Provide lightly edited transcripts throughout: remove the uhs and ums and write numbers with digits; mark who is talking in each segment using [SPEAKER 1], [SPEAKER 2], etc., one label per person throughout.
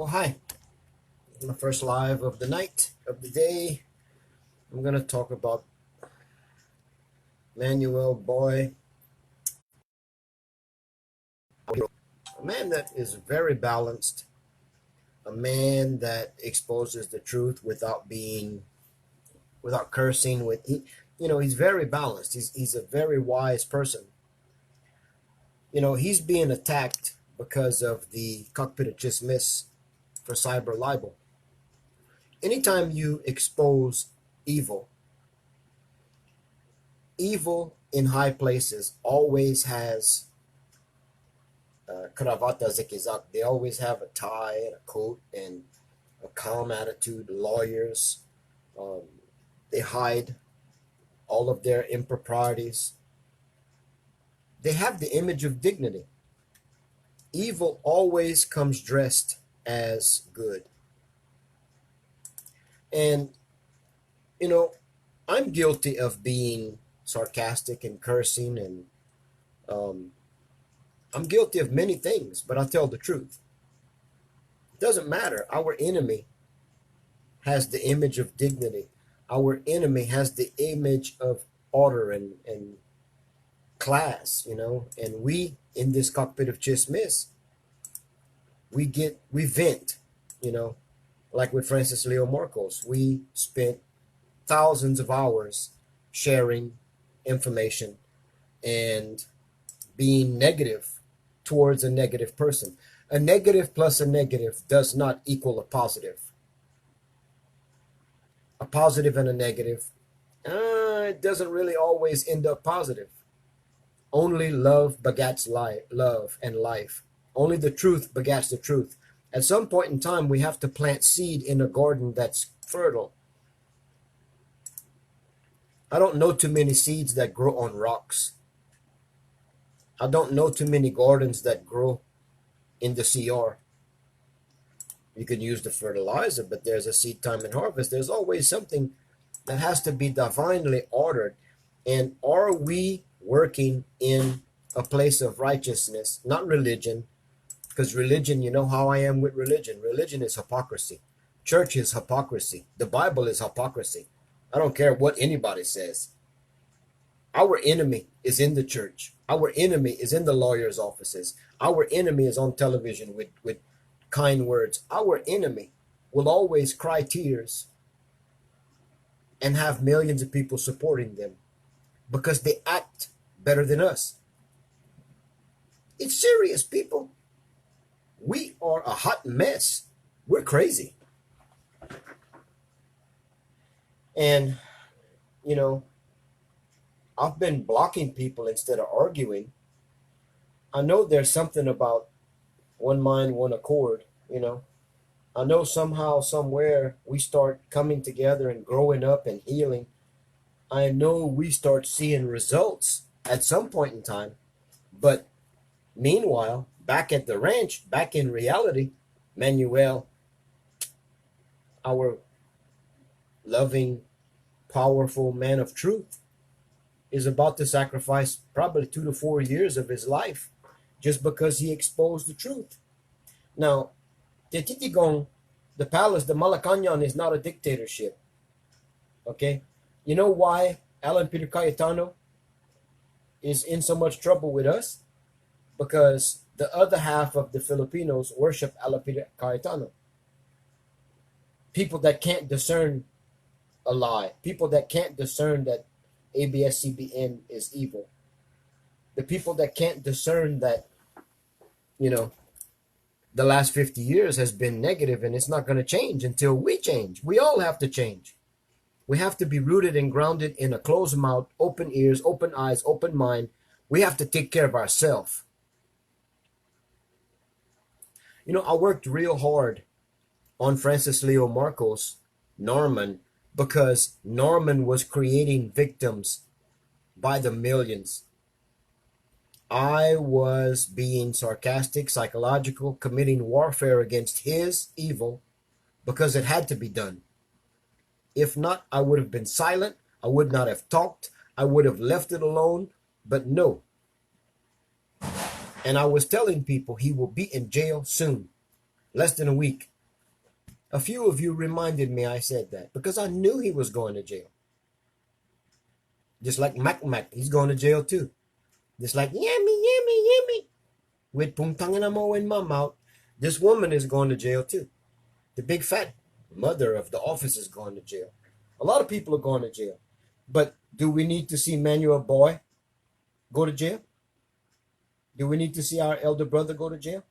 [SPEAKER 1] Well, hi. My first live of the night, of the day. I'm going to talk about Manuel Boy, a man that is very balanced, a man that exposes the truth without cursing. He's very balanced. He's a very wise person. He's being attacked because of the cockpit of dismiss for cyber libel. Anytime you expose evil, evil in high places always has cravata zikizak. They always have a tie and a coat and a calm attitude. Lawyers, um, they hide all of their improprieties. They have the image of dignity. Evil always comes dressed as good. And, you know, I'm guilty of being sarcastic and cursing, and um, I'm guilty of many things, but I'll tell the truth. It doesn't matter. Our enemy has the image of dignity. Our enemy has the image of order and class, and we in this cockpit of chismis, we vent, you know, like with Francis Leo Marcos. We spent thousands of hours sharing information and being negative towards a negative person. A negative plus a negative does not equal a positive. A positive and a negative, it doesn't really always end up positive. Only love begats love and life. Only the truth begats the truth. At some point in time, we have to plant seed in a garden that's fertile. I don't know too many seeds that grow on rocks. I don't know too many gardens that grow in the CR. You can use the fertilizer, but there's a seed time and harvest. There's always something that has to be divinely ordered. And are we working in a place of righteousness, not religion? Because religion, you know how I am with religion. Religion is hypocrisy. Church is hypocrisy. The Bible is hypocrisy. I don't care what anybody says. Our enemy is in the church. Our enemy is in the lawyer's offices. Our enemy is on television with kind words. Our enemy will always cry tears and have millions of people supporting them because they act better than us. It's serious, people. We are a hot mess. We're crazy. And, I've been blocking people instead of arguing. I know there's something about one mind, one accord. I know somehow, somewhere, we start coming together and growing up and healing. I know we start seeing results at some point in time. But meanwhile, back at the ranch, back in reality, Manuel, our loving, powerful man of truth, is about to sacrifice probably 2 to 4 years of his life just because he exposed the truth. Now, the Titigong, the palace, the Malacanang is not a dictatorship. Okay? You know why Alan Peter Cayetano is in so much trouble with us? Because the other half of the Filipinos worship Alan Peter Cayetano. People that can't discern a lie. People that can't discern that ABS-CBN is evil. The people that can't discern that, the last 50 years has been negative and it's not going to change until we change. We all have to change. We have to be rooted and grounded in a closed mouth, open ears, open eyes, open mind. We have to take care of ourselves. I worked real hard on Francis Leo Marcos, Norman, because Norman was creating victims by the millions. I was being sarcastic, psychological, committing warfare against his evil because it had to be done. If not, I would have been silent. I would not have talked. I would have left it alone. But no. And I was telling people he will be in jail soon, less than a week. A few of you reminded me I said that because I knew he was going to jail. Just like Mac, he's going to jail too. Just like yummy, with pungtanganamo in my mouth. This woman is going to jail too. The big fat mother of the office is going to jail. A lot of people are going to jail. But do we need to see Manuel Boy go to jail? Do we need to see our elder brother go to jail?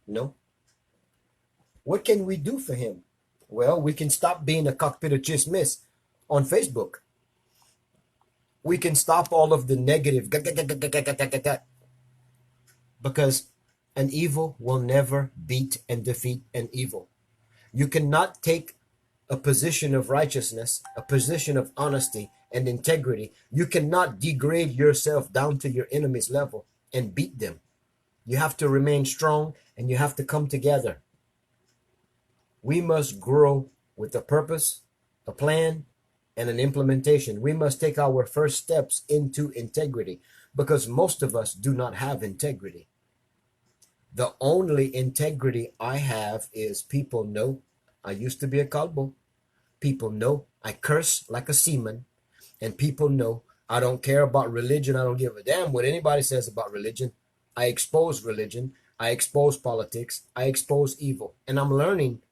[SPEAKER 1] No. What can we do for him? Well, we can stop being a cockpit of chismis on Facebook. We can stop all of the negative because an evil will never beat and defeat an evil. You cannot take a position of righteousness, a position of honesty and integrity. You cannot degrade yourself down to your enemy's level and beat them. You have to remain strong and you have to come together. We must grow with a purpose, a plan, and an implementation. We must take our first steps into integrity because most of us do not have integrity. The only integrity I have is people know I used to be a calbo. People know I curse like a seaman. And people know I don't care about religion. I don't give a damn what anybody says about religion. I expose religion. I expose politics. I expose evil. And I'm learning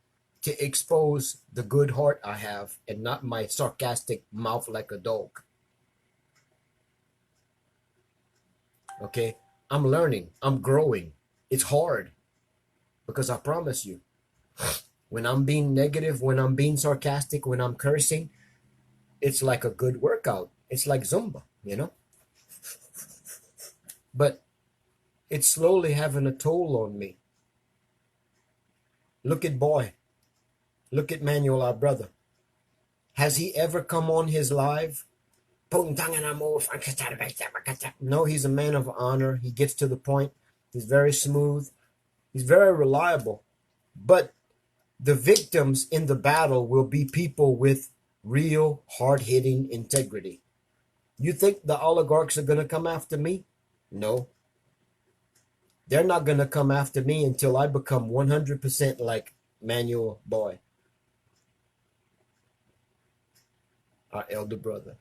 [SPEAKER 1] to expose the good heart I have and not my sarcastic mouth like a dog. Okay? I'm learning. I'm growing. It's hard because I promise you, when I'm being negative, when I'm being sarcastic, when I'm cursing, it's like a good workout. It's like Zumba, you know? But it's slowly having a toll on me. Look at Boy. Look at Manuel, our brother. Has he ever come on his live? No, he's a man of honor. He gets to the point. He's very smooth. He's very reliable. But the victims in the battle will be people with real hard-hitting integrity. You think the oligarchs are going to come after me? No. They're not going to come after me until I become 100% like Manuel Boy, our elder brother.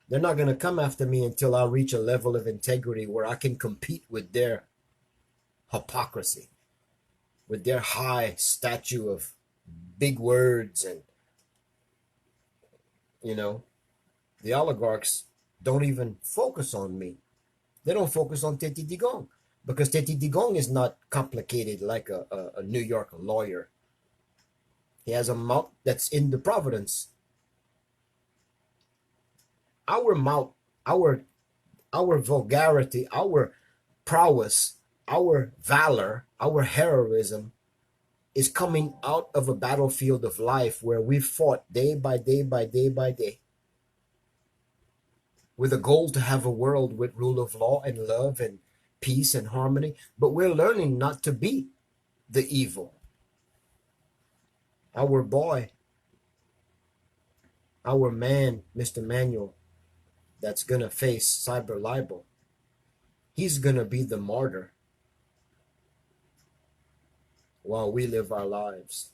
[SPEAKER 1] They're not going to come after me until I reach a level of integrity where I can compete with their hypocrisy, with their high statue of big words. And, you know, the oligarchs don't even focus on me. They don't focus on Teti Digong because Teti Digong is not complicated like a New York lawyer. He has a mouth that's in the Providence. Our mouth, our vulgarity, our prowess, our valor, our heroism is coming out of a battlefield of life where we fought day by day by day by day with a goal to have a world with rule of law and love and peace and harmony. But we're learning not to be the evil. Our boy, our man, Mr. Manuel, that's going to face cyber libel, he's going to be the martyr while we live our lives.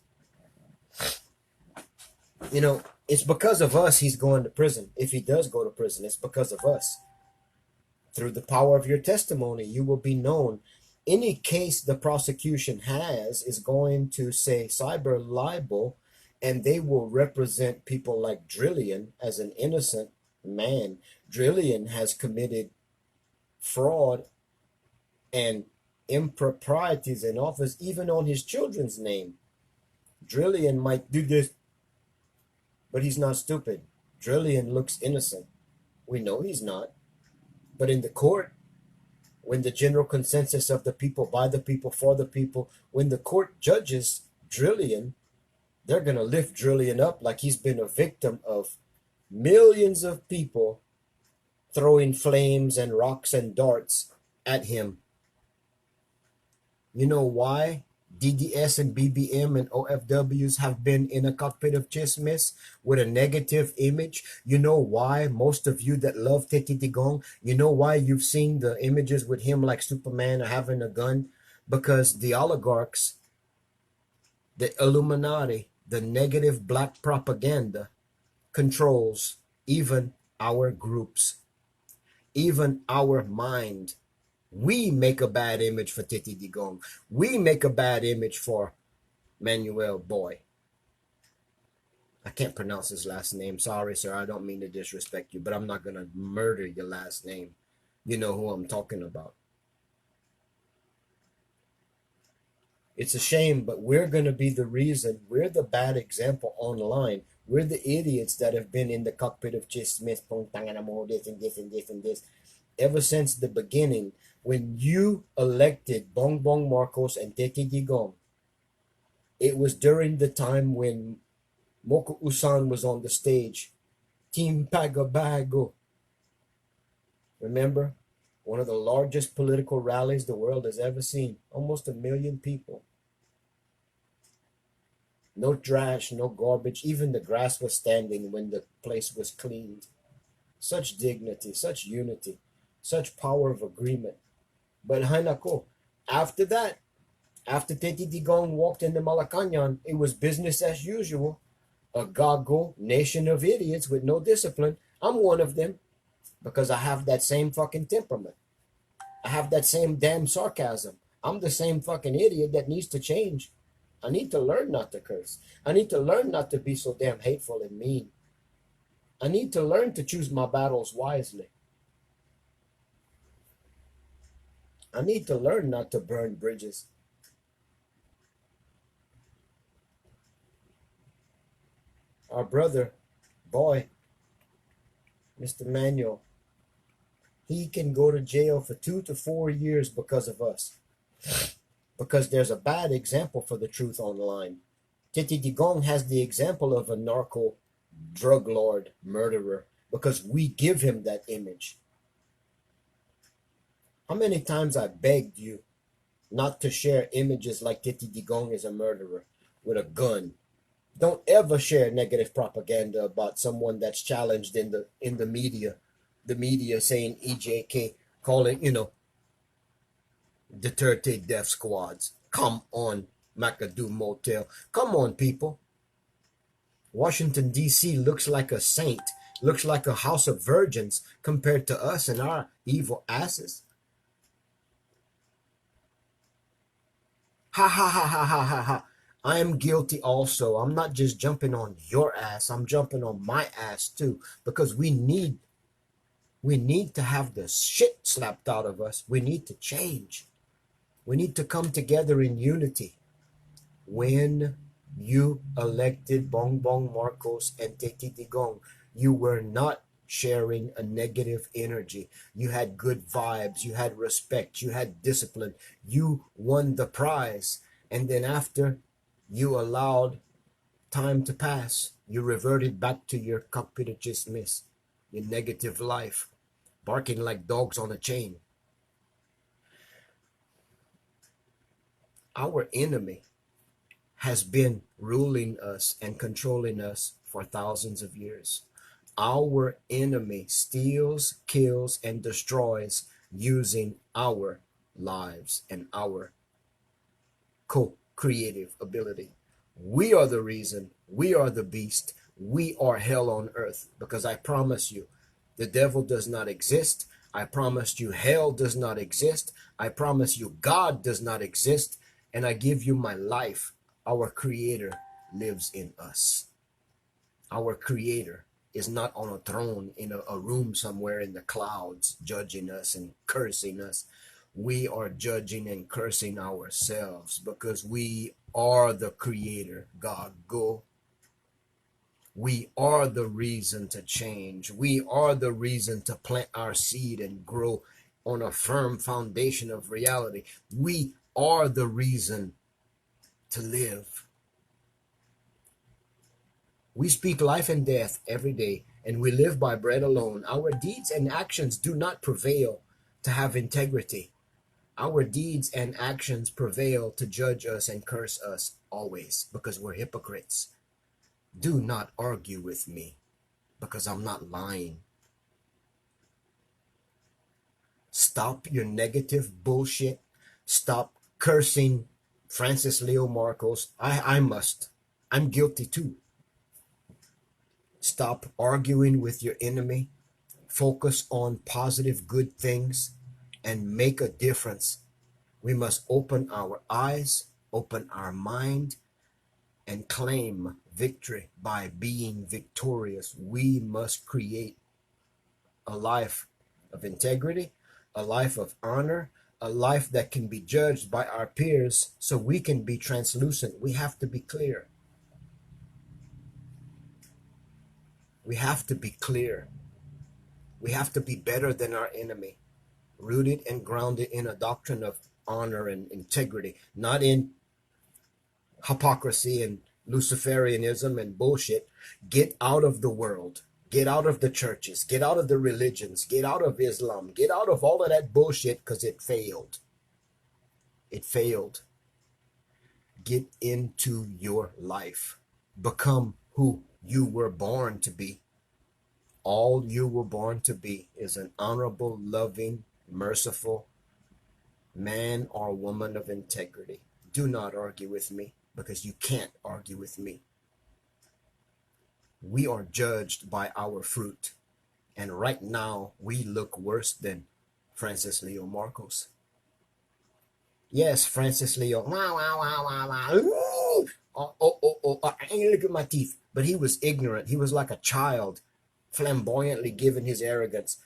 [SPEAKER 1] You know, it's because of us he's going to prison. If he does go to prison, it's because of us. Through the power of your testimony, you will be known. Any case the prosecution has is going to say cyber libel, and they will represent people like Drillian as an innocent man. Drillian has committed fraud and improprieties in office, even on his children's name. Drillian might do this, but he's not stupid. Drillian looks innocent. We know he's not. But in the court, when the general consensus of the people, by the people, for the people, when the court judges Drillian, they're going to lift Drillian up like he's been a victim of millions of people throwing flames and rocks and darts at him. You know why DDS and BBM and OFWs have been in a cockpit of chismis with a negative image? You know why most of you that love Teti Digong, you know why you've seen the images with him like Superman or having a gun? Because the oligarchs The Illuminati, the negative black propaganda, controls even our groups, even our mind. We make a bad image for Titi Digong. We make a bad image for Manuel Boy. I can't pronounce his last name. Sorry, sir. I don't mean to disrespect you, but I'm not going to murder your last name. You know who I'm talking about. It's a shame, but we're going to be the reason. We're the bad example online. We're the idiots that have been in the cockpit of Chis Smith, this and this and this and this, ever since the beginning. When you elected Bong Bong Marcos and Teti Digong, it was during the time when Moko Usan was on the stage. Team Pagabago. Remember? One of the largest political rallies the world has ever seen. Almost 1 million people. No trash, no garbage. Even the grass was standing when the place was cleaned. Such dignity, such unity, such power of agreement. But Hanako, after that, after Teti Digong walked into Malacanang, it was business as usual. A gago nation of idiots with no discipline. I'm one of them because I have that same fucking temperament. I have that same damn sarcasm. I'm the same fucking idiot that needs to change. I need to learn not to curse. I need to learn not to be so damn hateful and mean. I need to learn to choose my battles wisely. I need to learn not to burn bridges. Our brother, boy, Mr. Manuel, he can go to jail for 2 to 4 years because of us. Because there's a bad example for the truth online. Titi Digong has the example of a narco drug lord murderer because we give him that image. How many times I begged you not to share images like Titi Digong is a murderer with a gun. Don't ever share negative propaganda about someone that's challenged in the media. The media saying EJK, calling, Duterte death squads. Come on, McAdoo Motel. Come on, people. Washington, D.C. looks like a saint, looks like a house of virgins compared to us and our evil asses. Ha ha ha ha ha ha ha. I am guilty also. I'm not just jumping on your ass. I'm jumping on my ass too because we need to have the shit slapped out of us. We need to change. We need to come together in unity. When you elected Bong Bong Marcos and Teti Digong, you were not sharing a negative energy. You had good vibes. You had respect. You had discipline. You won the prize. And then after you allowed time to pass, you reverted back to your cockpit of dismiss, your negative life, barking like dogs on a chain. Our enemy has been ruling us and controlling us for thousands of years. Our enemy steals, kills, and destroys using our lives and our co-creative ability. We are the reason. We are the beast. We are hell on earth because I promise you, the devil does not exist. I promise you, hell does not exist. I promise you, God does not exist. And I give you my life. Our Creator lives in us. Our Creator is not on a throne in a room somewhere in the clouds judging us and cursing us. We are judging and cursing ourselves because we are the Creator. God, go. We are the reason to change. We are the reason to plant our seed and grow on a firm foundation of reality. We are the reason to live. We speak life and death every day, and we live by bread alone. Our deeds and actions do not prevail to have integrity. Our deeds and actions prevail to judge us and curse us always because we're hypocrites. Do not argue with me because I'm not lying. Stop your negative bullshit. Stop cursing Francis Leo Marcos, I'm guilty too. Stop arguing with your enemy. Focus on positive, good things and make a difference. We must open our eyes, open our mind, and claim victory by being victorious. We must create a life of integrity, a life of honor, a life that can be judged by our peers so we can be translucent. We have to be clear. We have to be clear. We have to be better than our enemy, rooted and grounded in a doctrine of honor and integrity, not in hypocrisy and Luciferianism and bullshit. Get out of the world. Get out of the churches. Get out of the religions. Get out of Islam. Get out of all of that bullshit because it failed. It failed. Get into your life. Become who you were born to be. All you were born to be is an honorable, loving, merciful man or woman of integrity. Do not argue with me because you can't argue with me. We are judged by our fruit. And right now, we look worse than Francis Leo Marcos. Yes, Francis Leo. Wow, wow, wow, wow, wow. Ooh. I ain't look at my teeth. But he was ignorant. He was like a child, flamboyantly given his arrogance,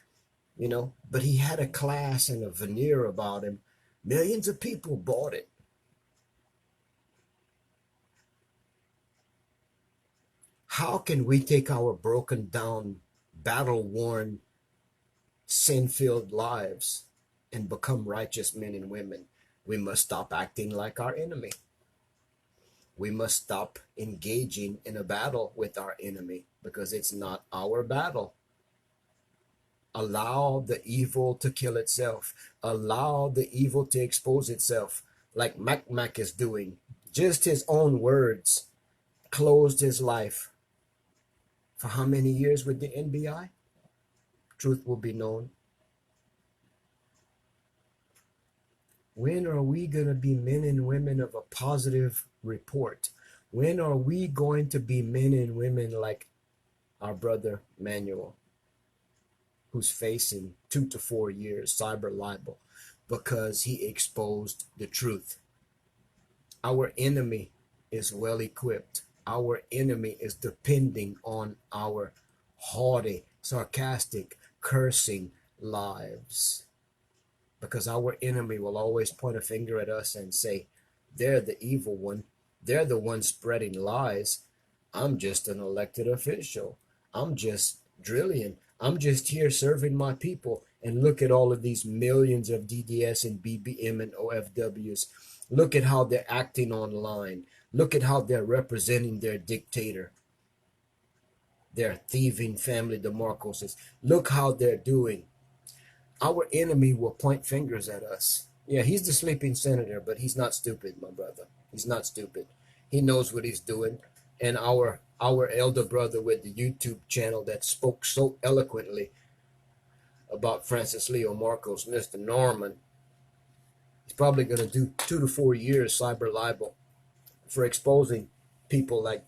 [SPEAKER 1] you know. But he had a class and a veneer about him. Millions of people bought it. How can we take our broken down, battle worn, sin filled lives and become righteous men and women? We must stop acting like our enemy. We must stop engaging in a battle with our enemy because it's not our battle. Allow the evil to kill itself. Allow the evil to expose itself, like Mac is doing. Just his own words closed his life. For how many years with the NBI? Truth will be known. When are we going to be men and women of a positive report? When are we going to be men and women like our brother Manuel, who's facing 2 to 4 years cyber libel because he exposed the truth? Our enemy is well equipped. Our enemy is depending on our haughty, sarcastic, cursing lives. Because our enemy will always point a finger at us and say, they're the evil one. They're the one spreading lies. I'm just an elected official. I'm just Drillian. I'm just here serving my people. And look at all of these millions of DDS and BBM and OFWs. Look at how they're acting online. Look at how they're representing their dictator, their thieving family, the Marcoses. Look how they're doing. Our enemy will point fingers at us. Yeah, he's the sleeping senator, but he's not stupid, my brother. He's not stupid. He knows what he's doing. And our elder brother with the YouTube channel that spoke so eloquently about Francis Leo Marcos, Mr. Norman, he's probably going to do 2 to 4 years cyber libel for exposing people like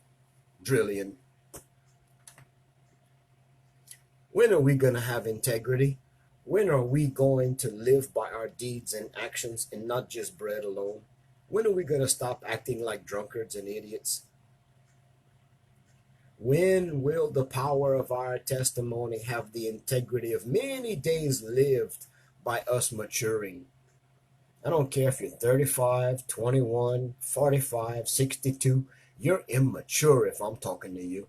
[SPEAKER 1] Drillian. When are we going to have integrity? When are we going to live by our deeds and actions and not just bread alone? When are we going to stop acting like drunkards and idiots? When will the power of our testimony have the integrity of many days lived by us maturing? I don't care if you're 35, 21, 45, 62. You're immature if I'm talking to you.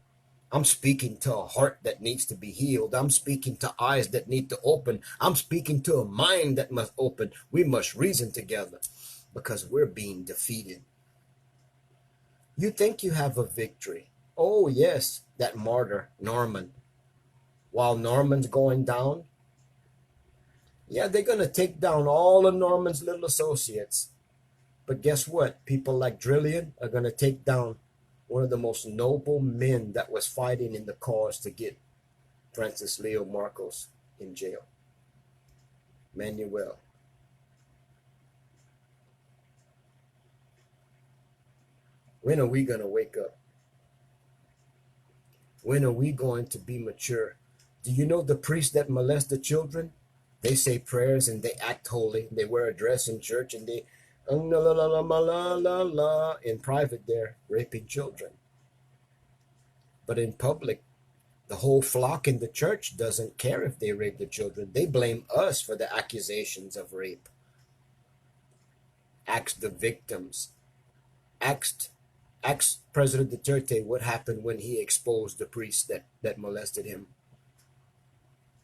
[SPEAKER 1] I'm speaking to a heart that needs to be healed. I'm speaking to eyes that need to open. I'm speaking to a mind that must open. We must reason together because we're being defeated. You think you have a victory. Oh, yes, that martyr, Norman. While Norman's going down, yeah, they're going to take down all of Norman's little associates. But guess what? People like Drillian are going to take down one of the most noble men that was fighting in the cause to get Francis Leo Marcos in jail. Manuel. When are we going to wake up? When are we going to be mature? Do you know the priests that molest the children? They say prayers and they act holy. They wear a dress in church and they la la la la la la la. In private they're raping children. But in public, the whole flock in the church doesn't care if they rape the children. They blame us for the accusations of rape. Ask the victims. Ask President Duterte what happened when he exposed the priest that molested him.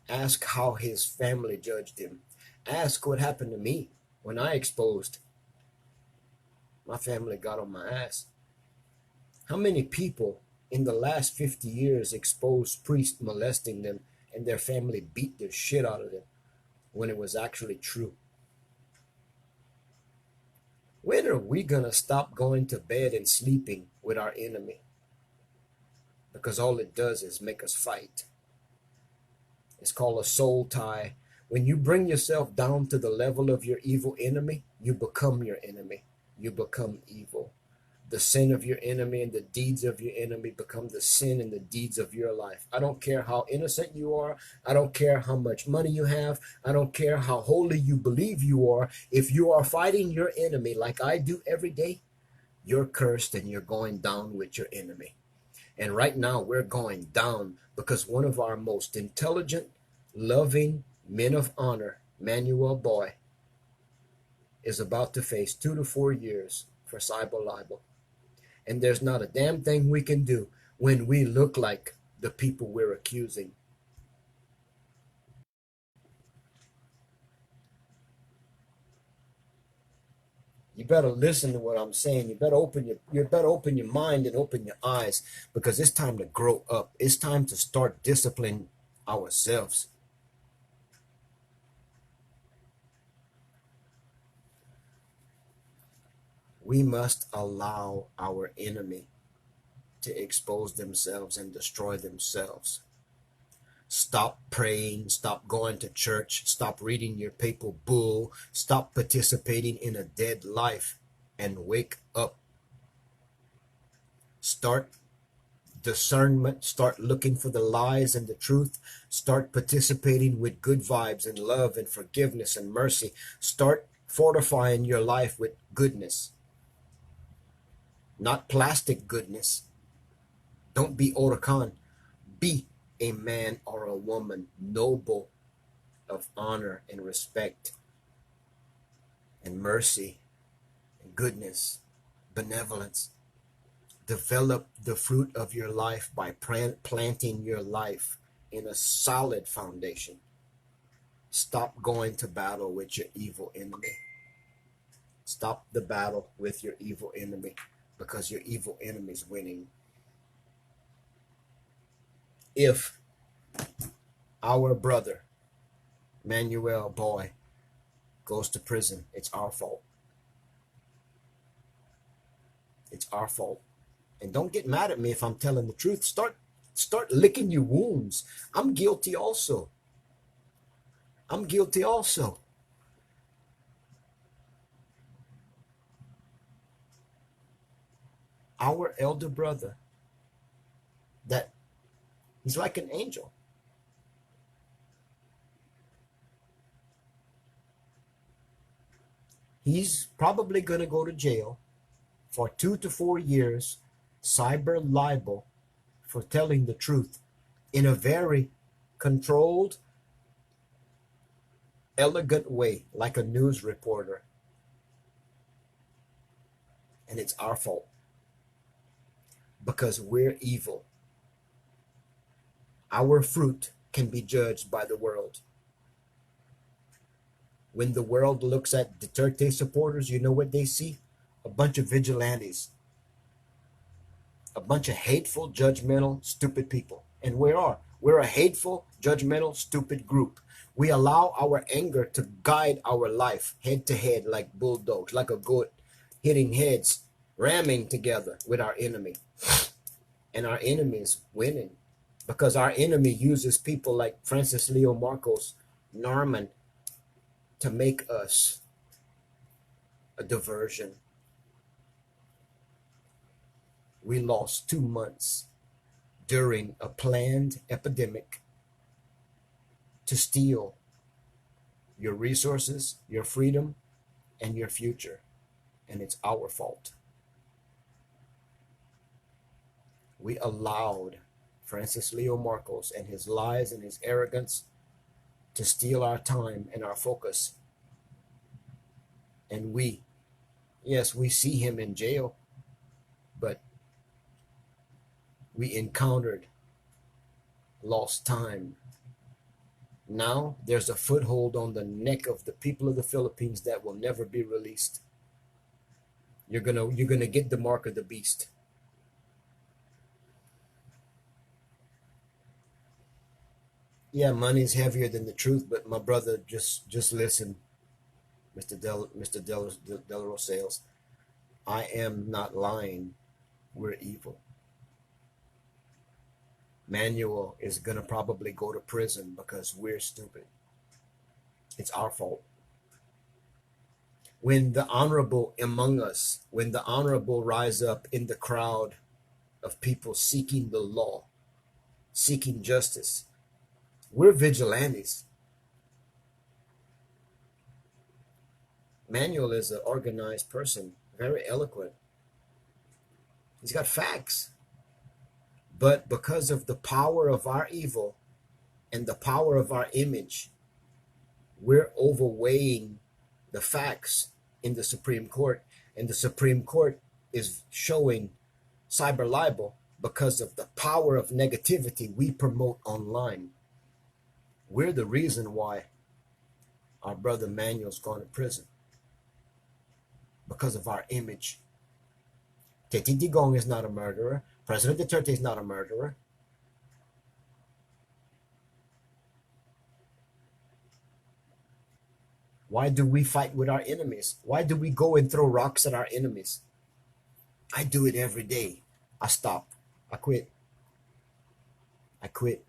[SPEAKER 1] Ask how his family judged him. Ask what happened to me when I exposed. My family got on my ass. How many people in the last 50 years exposed priests molesting them and their family beat the shit out of them when it was actually true? When are we going to stop going to bed and sleeping with our enemy? Because all it does is make us fight. It's called a soul tie. When you bring yourself down to the level of your evil enemy, you become your enemy. You become evil. The sin of your enemy and the deeds of your enemy become the sin and the deeds of your life. I don't care how innocent you are. I don't care how much money you have. I don't care how holy you believe you are. If you are fighting your enemy like I do every day, you're cursed and you're going down with your enemy. And right now we're going down because one of our most intelligent, loving men of honor, Manuel Boy, is about to face 2 to 4 years for cyber libel. And there's not a damn thing we can do when we look like the people we're accusing. You better listen to what I'm saying. You better open your mind and open your eyes, because it's time to grow up. It's time to start disciplining ourselves. We must allow our enemy to expose themselves and destroy themselves. Stop praying, stop going to church, stop reading your papal bull, stop participating in a dead life, and wake up. Start discernment, start looking for the lies and the truth, start participating with good vibes and love and forgiveness and mercy. Start fortifying your life with goodness, not plastic goodness. Don't be Orakan. Be a man or a woman noble, of honor and respect and mercy and goodness, benevolence. Develop the fruit of your life by planting your life in a solid foundation. Stop going to battle with your evil enemy. Stop the battle with your evil enemy, because your evil enemy is winning. If our brother Manuel Boy goes to prison, it's our fault. It's our fault. And don't get mad at me if I'm telling the truth. Start licking your wounds. I'm guilty also. I'm guilty also. Our elder brother, that he's like an angel. He's probably going to go to jail for 2 to 4 years, cyber libel, for telling the truth in a very controlled, elegant way, like a news reporter. And it's our fault, because we're evil. Our fruit can be judged by the world. When the world looks at Duterte supporters, you know what they see? A bunch of vigilantes. A bunch of hateful, judgmental, stupid people. And we're a hateful, judgmental, stupid group. We allow our anger to guide our life head to head like bulldogs, like a goat, hitting heads, ramming together with our enemy. And our enemy is winning, because our enemy uses people like Francis Leo Marcos, Norman, to make us a diversion. We lost 2 months during a planned epidemic to steal your resources, your freedom, and your future. And it's our fault. We allowed Francis Leo Marcos and his lies and his arrogance to steal our time and our focus. And yes, we see him in jail, but we encountered lost time. Now there's a foothold on the neck of the people of the Philippines that will never be released. You're gonna get the mark of the beast. Yeah, money's heavier than the truth, but my brother, just listen, Mr. Del Rosales. I am not lying. We're evil. Manuel is gonna probably go to prison because we're stupid. It's our fault. When the honorable among us, when the honorable rise up in the crowd of people seeking the law, seeking justice, we're vigilantes. Manuel is an organized person, very eloquent. He's got facts. But because of the power of our evil and the power of our image, we're overweighing the facts in the Supreme Court. And the Supreme Court is showing cyber libel because of the power of negativity we promote online. We're the reason why our brother Manuel's gone to prison. Because of our image. Teti Digong is not a murderer. President Duterte is not a murderer. Why do we fight with our enemies? Why do we go and throw rocks at our enemies? I do it every day. I stop. I quit. I quit.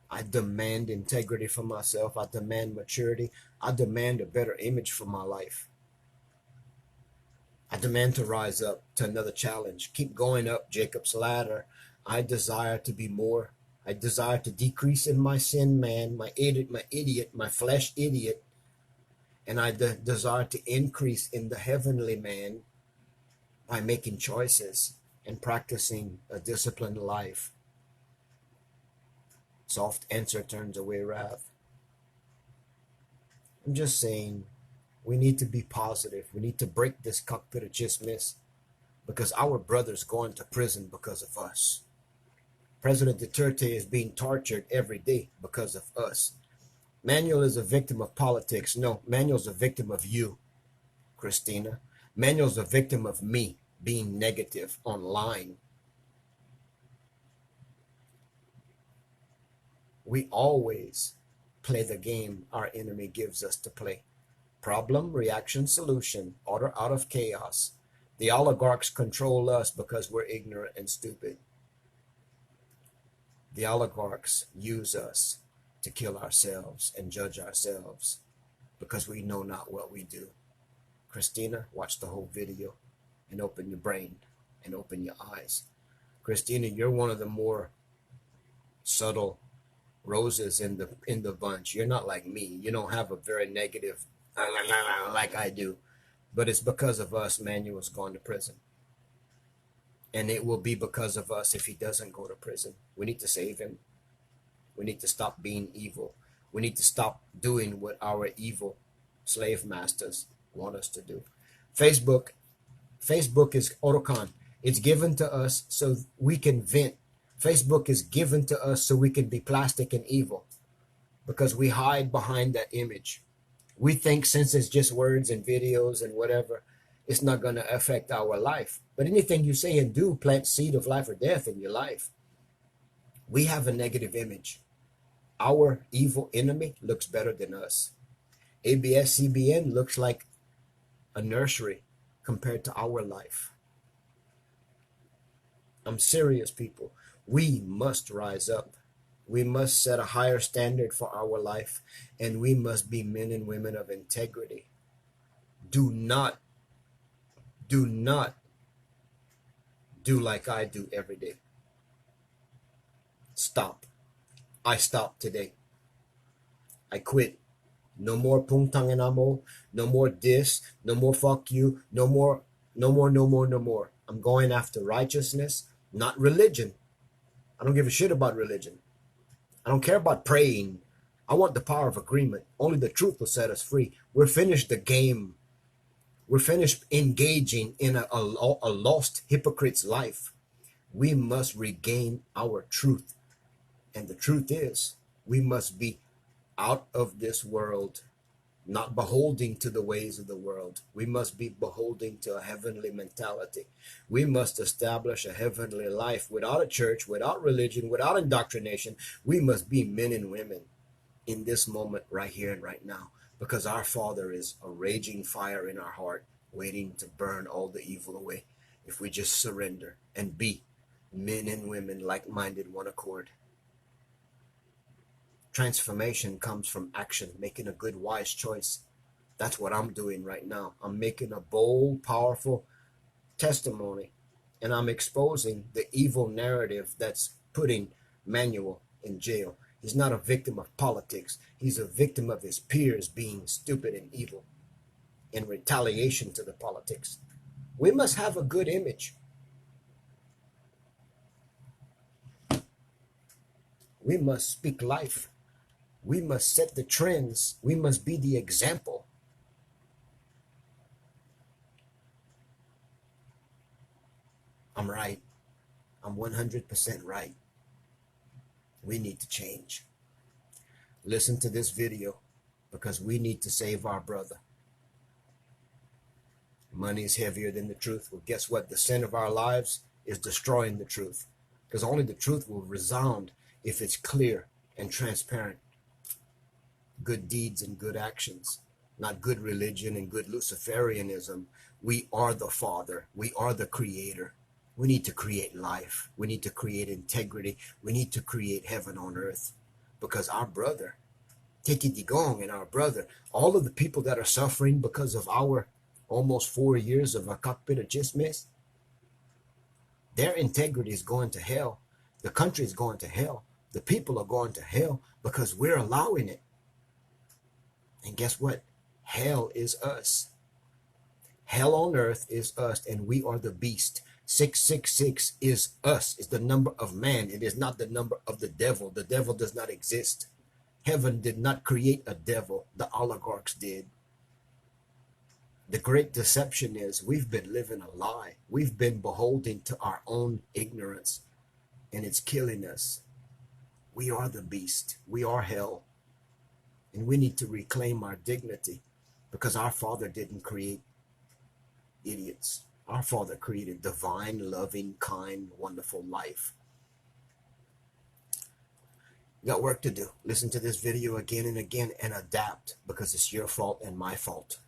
[SPEAKER 1] I demand integrity for myself. I demand maturity. I demand a better image for my life. I demand to rise up to another challenge. Keep going up Jacob's ladder. I desire to be more. I desire to decrease in my sin man, my idiot, my flesh idiot. And I desire to increase in the heavenly man by making choices and practicing a disciplined life. Soft answer turns away wrath. I'm just saying, we need to be positive. We need to break this cockpit of chismis because our brother's going to prison because of us. President Duterte is being tortured every day because of us. Manuel is a victim of politics. No, Manuel's a victim of you, Christina. Manuel's a victim of me being negative online. We always play the game our enemy gives us to play. Problem, reaction, solution, order out of chaos. The oligarchs control us because we're ignorant and stupid. The oligarchs use us to kill ourselves and judge ourselves because we know not what we do. Christina, watch the whole video and open your brain and open your eyes. Christina, you're one of the more subtle roses in the bunch. You're not like me. You don't have a very negative like I do. But it's because of us Manuel's gone to prison. And it will be because of us if he doesn't go to prison. We need to save him. We need to stop being evil. We need to stop doing what our evil slave masters want us to do. Facebook is Orokan. It's given to us so we can vent. Facebook is given to us so we can be plastic and evil because we hide behind that image. We think since it's just words and videos and whatever, it's not going to affect our life. But anything you say and do plants seed of life or death in your life. We have a negative image. Our evil enemy looks better than us. ABS-CBN looks like a nursery compared to our life. I'm serious, people. We must rise up. We must set a higher standard for our life, and we must be men and women of integrity. Do not Do like I do every day. Stop. I stop today. I quit. No more pungtang and amo. No more this. No more fuck you. No more. No more. No more. No more. I'm going after righteousness, not religion. I don't give a shit about religion. I don't care about praying. I want the power of agreement. Only the truth will set us free. We're finished the game. We're finished engaging in a lost hypocrite's life. We must regain our truth. And the truth is, we must be out of this world, not beholding to the ways of the world. We must be beholding to a heavenly mentality. We must establish a heavenly life without a church, without religion, without indoctrination. We must be men and women in this moment right here and right now, because our Father is a raging fire in our heart, waiting to burn all the evil away if we just surrender and be men and women like-minded, one accord. Transformation comes from action, making a good, wise choice. That's what I'm doing right now. I'm making a bold, powerful testimony, and I'm exposing the evil narrative that's putting Manuel in jail. He's not a victim of politics. He's a victim of his peers being stupid and evil in retaliation to the politics. We must have a good image. We must speak life. We must set the trends. We must be the example. I'm right. I'm 100% right. We need to change. Listen to this video, because we need to save our brother. Money is heavier than the truth. Well, guess what? The sin of our lives is destroying the truth, because only the truth will resound if it's clear and transparent. Good deeds and good actions, not good religion and good Luciferianism. We are the Father. We are the Creator. We need to create life. We need to create integrity. We need to create heaven on earth, because our brother, Titi Digong, and our brother, all of the people that are suffering because of our almost 4 years of a cockpit of chismes, their integrity is going to hell. The country is going to hell. The people are going to hell because we're allowing it. And guess what? Hell is us. Hell on earth is us, and we are the beast. 666 is us. It's the number of man. It is not the number of the devil. The devil does not exist. Heaven did not create a devil. The oligarchs did. The great deception is we've been living a lie. We've been beholden to our own ignorance, and it's killing us. We are the beast. We are hell. And we need to reclaim our dignity, because our Father didn't create idiots. Our Father created divine, loving, kind, wonderful life. You got work to do. Listen to this video again and again and adapt, because it's your fault and my fault.